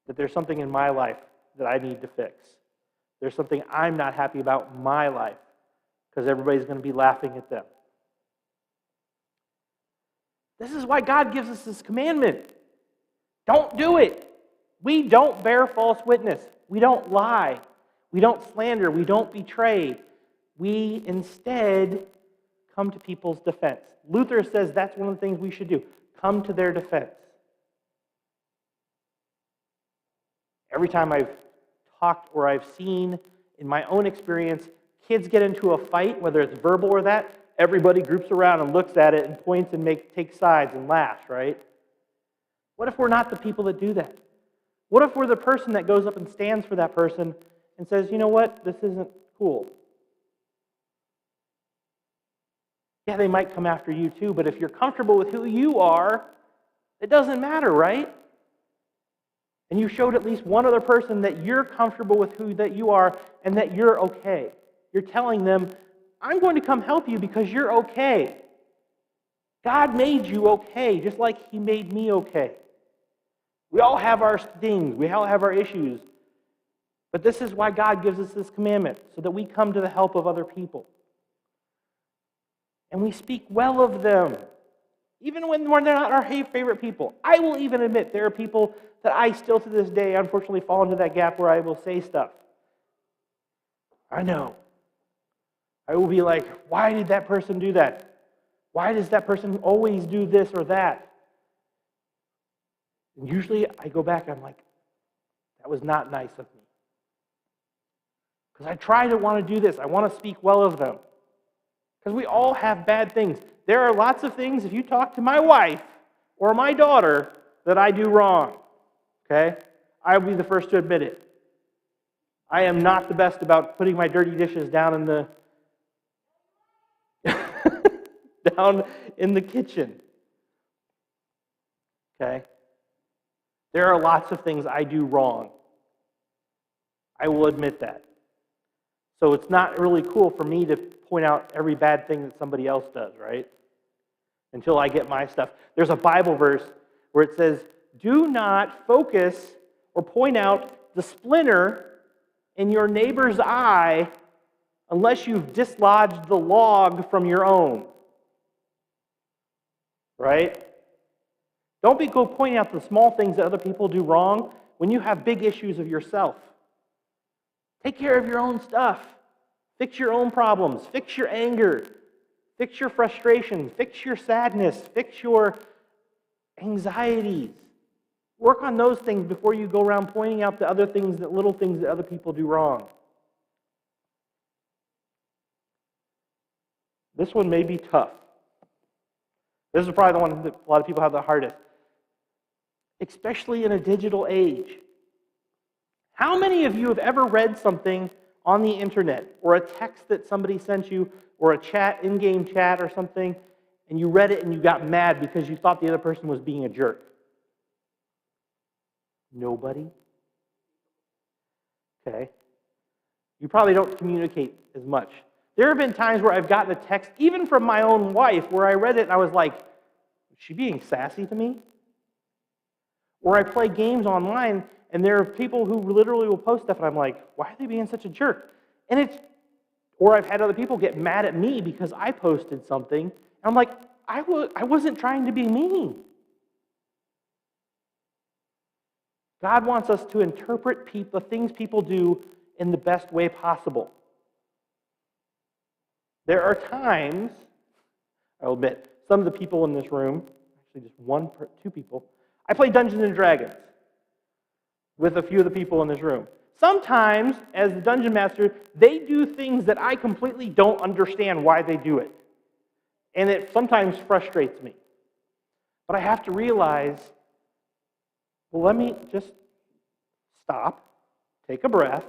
That there's something in my life that I need to fix. There's something I'm not happy about in my life because everybody's going to be laughing at them. This is why God gives us this commandment. Don't do it. We don't bear false witness. We don't lie. We don't slander. We don't betray. We instead come to people's defense. Luther says that's one of the things we should do. Come to their defense. Every time I've talked or I've seen in my own experience, kids get into a fight, whether it's verbal or that, everybody groups around and looks at it and points and takes sides and laughs, right? What if we're not the people that do that? What if we're the person that goes up and stands for that person and says, you know what, this isn't cool. Yeah, they might come after you too, but if you're comfortable with who you are, it doesn't matter, right? And you showed at least one other person that you're comfortable with who that you are and that you're okay. You're telling them, I'm going to come help you because you're okay. God made you okay, just like He made me okay. We all have our things. We all have our issues. But this is why God gives us this commandment, so that we come to the help of other people. And we speak well of them, even when they're not our favorite people. I will even admit there are people that I still to this day, unfortunately, fall into that gap where I will say stuff. I know. I will be like, why did that person do that? Why does that person always do this or that? And usually I go back and I'm like, that was not nice of me. Because I try to want to do this. I want to speak well of them. Because we all have bad things. There are lots of things, if you talk to my wife or my daughter, that I do wrong. Okay? I will be the first to admit it. I am not the best about putting my dirty dishes down in the down in the kitchen. Okay? There are lots of things I do wrong. I will admit that. So it's not really cool for me to point out every bad thing that somebody else does, right? Until I get my stuff. There's a Bible verse where it says, do not focus or point out the splinter in your neighbor's eye unless you've dislodged the log from your own. Right? Don't go pointing out the small things that other people do wrong when you have big issues of yourself. Take care of your own stuff. Fix your own problems. Fix your anger. Fix your frustration. Fix your sadness. Fix your anxieties. Work on those things before you go around pointing out the other things, the little things that other people do wrong. This one may be tough. This is probably the one that a lot of people have the hardest. Especially in a digital age. How many of you have ever read something on the internet, or a text that somebody sent you, or a chat, in-game chat or something, and you read it and you got mad because you thought the other person was being a jerk? Nobody? Okay. You probably don't communicate as much. There have been times where I've gotten a text, even from my own wife, where I read it and I was like, is she being sassy to me? Or I play games online, and there are people who literally will post stuff, and I'm like, why are they being such a jerk? Or I've had other people get mad at me because I posted something, and I'm like, I wasn't trying to be mean. God wants us to interpret the things people do in the best way possible. There are times, I'll admit, some of the people in this room, actually just two people, I play Dungeons and Dragons with a few of the people in this room. Sometimes, as the Dungeon Master, they do things that I completely don't understand why they do it. And it sometimes frustrates me. But I have to realize, well, let me just stop, take a breath,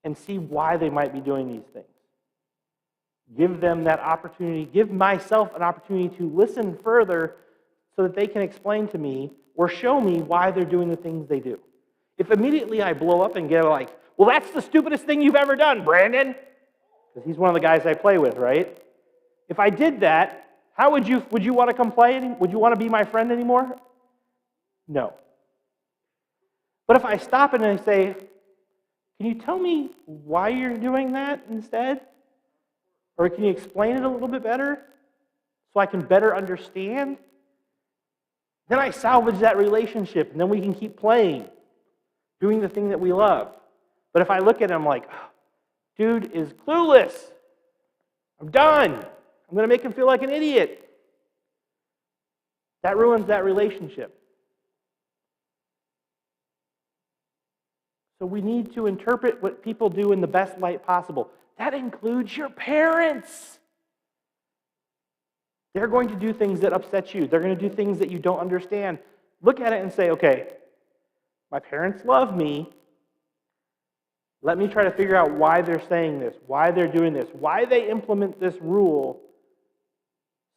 and see why they might be doing these things. Give them that opportunity, give myself an opportunity to listen further so that they can explain to me or show me why they're doing the things they do. If immediately I blow up and get like, well, that's the stupidest thing you've ever done, Brandon, because he's one of the guys I play with, right? If I did that, how would you want to come play? Would you want to be my friend anymore? No. But if I stop and I say, can you tell me why you're doing that instead? Or can you explain it a little bit better so I can better understand? Then I salvage that relationship, and then we can keep playing, doing the thing that we love. But if I look at him like, oh, dude is clueless, I'm done, I'm going to make him feel like an idiot, that ruins that relationship. So we need to interpret what people do in the best light possible. That includes your parents. They're going to do things that upset you. They're going to do things that you don't understand. Look at it and say, okay, my parents love me. Let me try to figure out why they're saying this, why they're doing this, why they implement this rule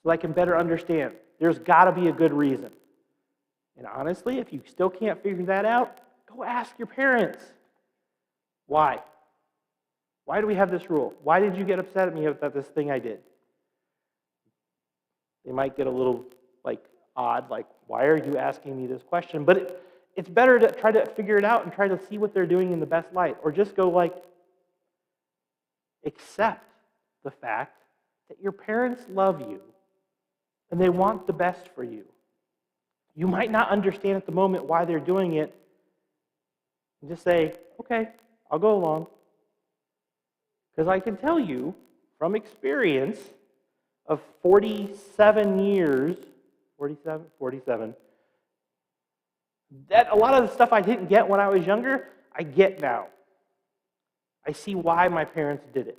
so I can better understand. There's got to be a good reason. And honestly, if you still can't figure that out, go ask your parents. Why? Why do we have this rule? Why did you get upset at me about this thing I did? They might get a little odd, why are you asking me this question? But it's better to try to figure it out and try to see what they're doing in the best light. Or just go accept the fact that your parents love you and they want the best for you. You might not understand at the moment why they're doing it. And just say, okay, I'll go along. Because I can tell you from experience of 47 years, 47, that a lot of the stuff I didn't get when I was younger, I get now. I see why my parents did it.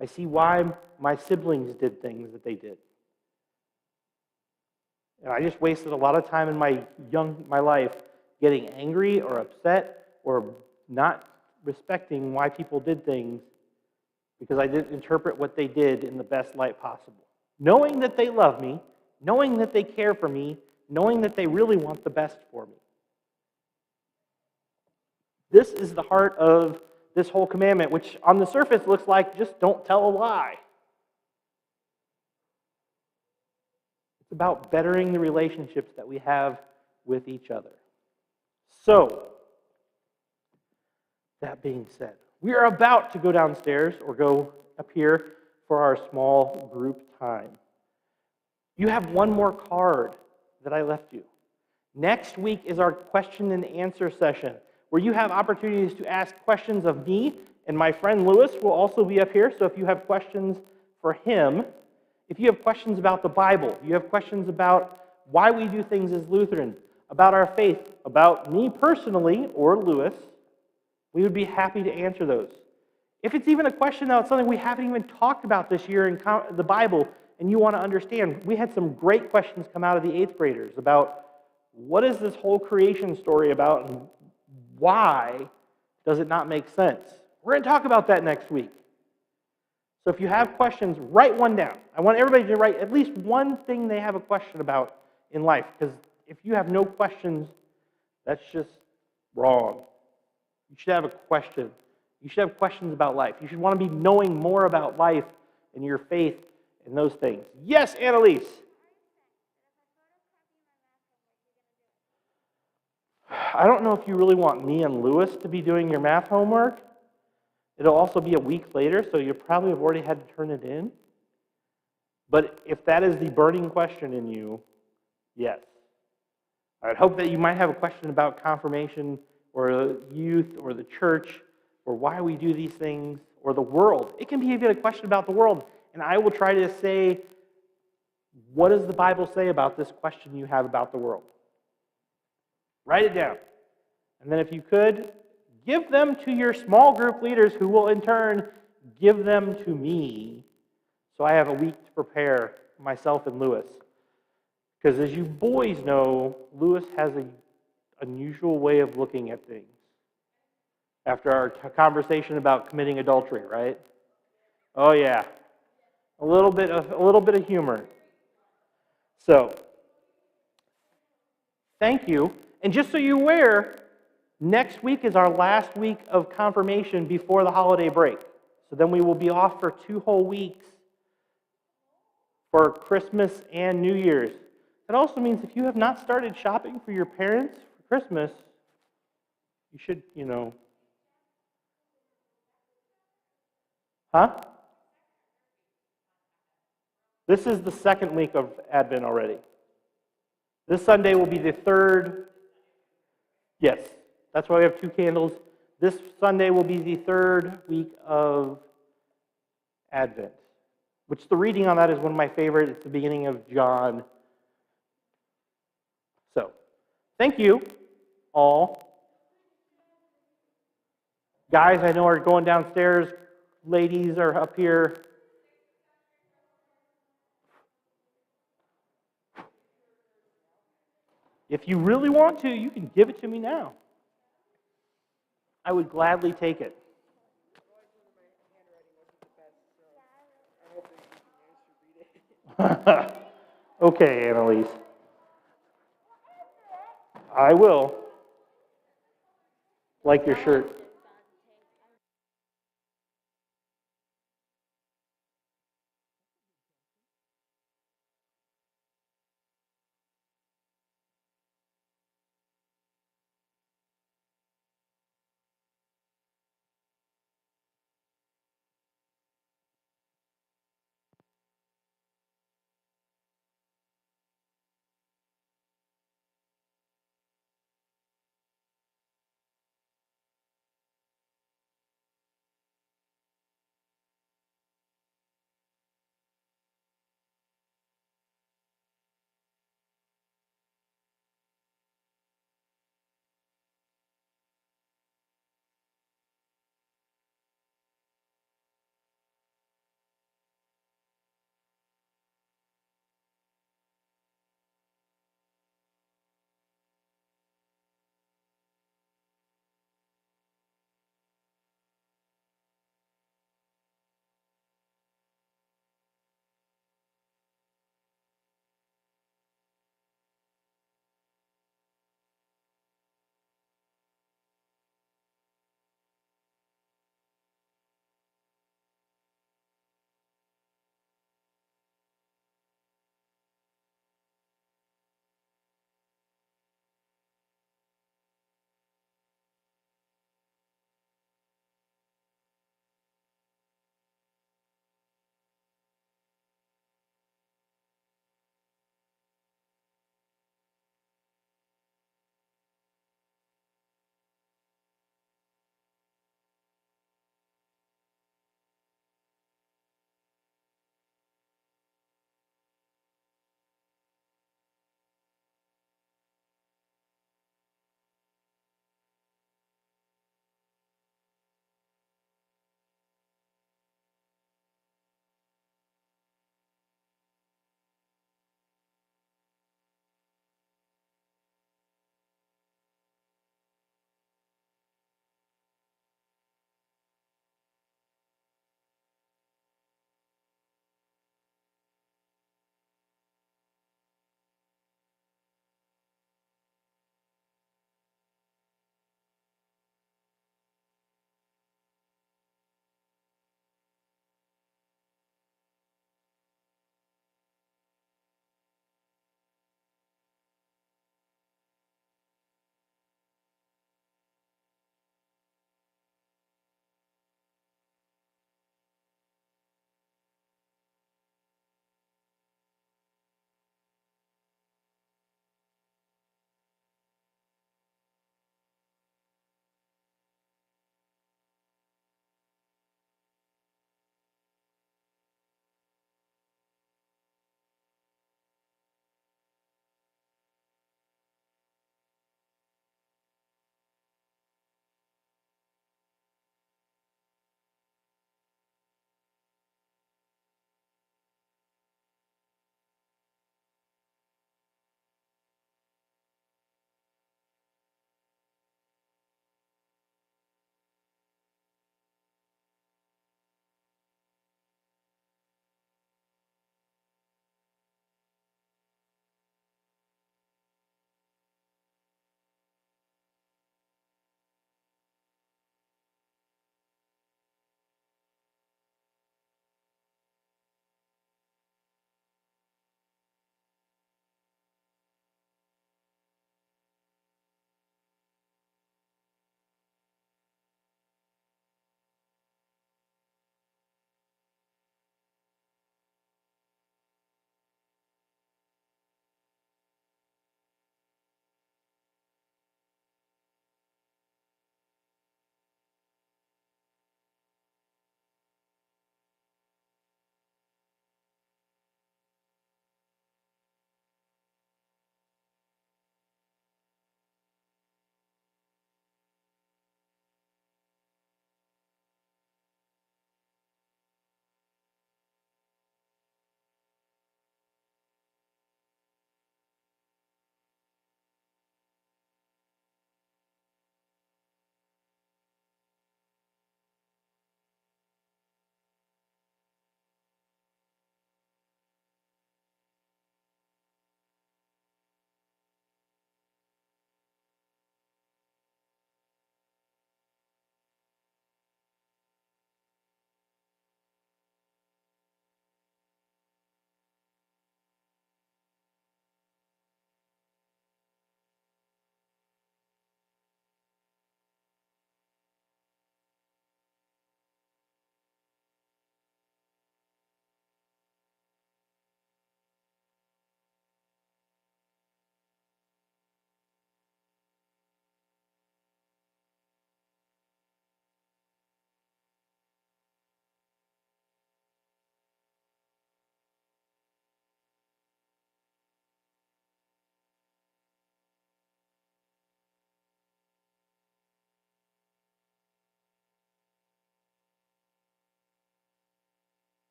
I see why my siblings did things that they did. And I just wasted a lot of time in my life getting angry or upset or not respecting why people did things because I didn't interpret what they did in the best light possible. Knowing that they love me, knowing that they care for me, knowing that they really want the best for me. This is the heart of this whole commandment, which on the surface looks like just don't tell a lie. It's about bettering the relationships that we have with each other. So, that being said, we are about to go downstairs or go up here for our small group time. You have one more card that I left you. Next week is our question and answer session, where you have opportunities to ask questions of me, and my friend Lewis will also be up here, so if you have questions for him, if you have questions about the Bible, you have questions about why we do things as Lutheran, about our faith, about me personally or Lewis, we would be happy to answer those. If it's even a question about something we haven't even talked about this year in the Bible and you want to understand, we had some great questions come out of the 8th graders about what is this whole creation story about and why does it not make sense? We're going to talk about that next week. So if you have questions, write one down. I want everybody to write at least one thing they have a question about in life, because if you have no questions, that's just wrong. You should have a question. You should have questions about life. You should want to be knowing more about life and your faith and those things. Yes, Annalise. I don't know if you really want me and Lewis to be doing your math homework. It'll also be a week later, so you probably have already had to turn it in. But if that is the burning question in you, yes. I would hope that you might have a question about confirmation or youth or the church or why we do these things or the world. It can be even a question about the world. And I will try to say, what does the Bible say about this question you have about the world? Write it down. And then if you could, give them to your small group leaders who will in turn give them to me so I have a week to prepare myself and Lewis. Because as you boys know, Lewis has an unusual way of looking at things. After our conversation about committing adultery, right? Oh yeah. A little bit of humor. So, thank you. And just so you're aware, next week is our last week of confirmation before the holiday break. So then we will be off for 2 whole weeks for Christmas and New Year's. That also means if you have not started shopping for your parents for Christmas, you should, Huh? This is the 2nd week of Advent already. This Sunday will be the 3rd. Yes, that's why we have 2 candles. This Sunday will be the 3rd week of Advent, which the reading on that is one of my favorite. It's the beginning of John. So, thank you all. Guys, I know are going downstairs. Ladies are up here. If you really want to, you can give it to me now. I would gladly take it. Okay, Annalise. I will. Like your shirt.